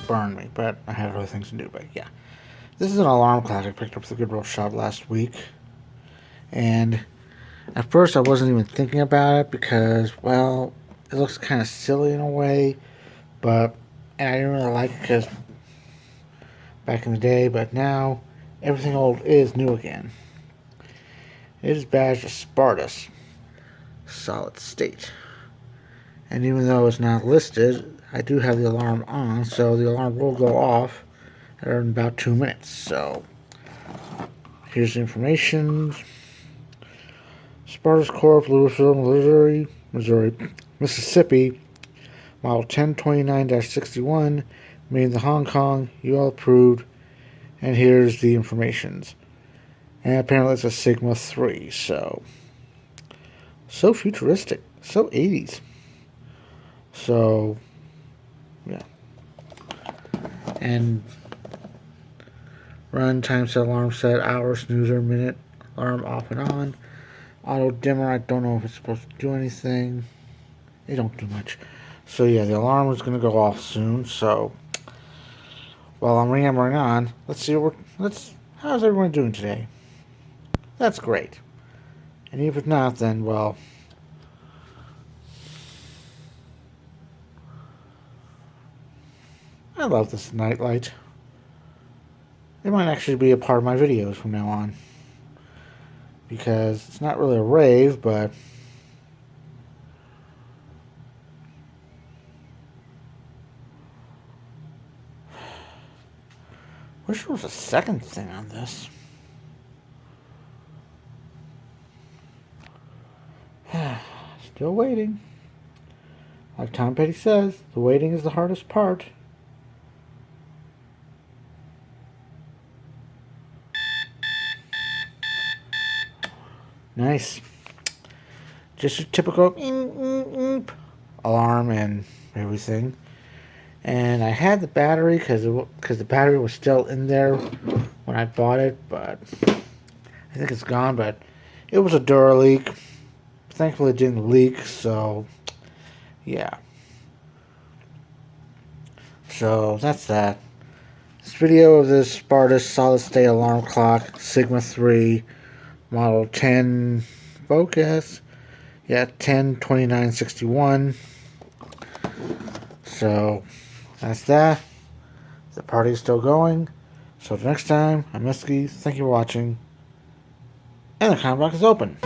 burned me, but I had other things to do. But yeah, this is an alarm clock I picked up at the Goodwill shop last week, and at first I wasn't even thinking about it because, well, it looks kind of silly in a way, but and I didn't really like it because back in the day, but now everything old is new again. It is badged as Spartus, solid state. And even though it's not listed, I do have the alarm on, so the alarm will go off in about 2 minutes. So here's the information. Spartus Corp, Louisville, Missouri, Mississippi, model 1029-61, made in the Hong Kong, UL approved, and here's the information. And apparently it's a Sigma 3, so futuristic, so 80s. So, yeah. And run, time set, alarm set, hour, snoozer, minute, alarm off and on. Auto dimmer, I don't know if it's supposed to do anything. They don't do much. So yeah, the alarm is gonna go off soon. So while I'm rambling on, let's see how's everyone doing today? That's great. And if it's not, then well, I love this nightlight. It might actually be a part of my videos from now on. Because it's not really a rave, but wish there was a second thing on this. Still waiting. Like Tom Petty says, the waiting is the hardest part. Nice. Just a typical alarm and everything. And I had the battery because the battery was still in there when I bought it, but I think it's gone. But it was a Dura leak. Thankfully, it didn't leak, so yeah. So that's that. This video of this Spartus solid state alarm clock, Sigma 3, model 10 Focus. Yeah, 102961. So that's that. The party's still going. So next time, I'm Eskie. Thank you for watching. And the comment box is open.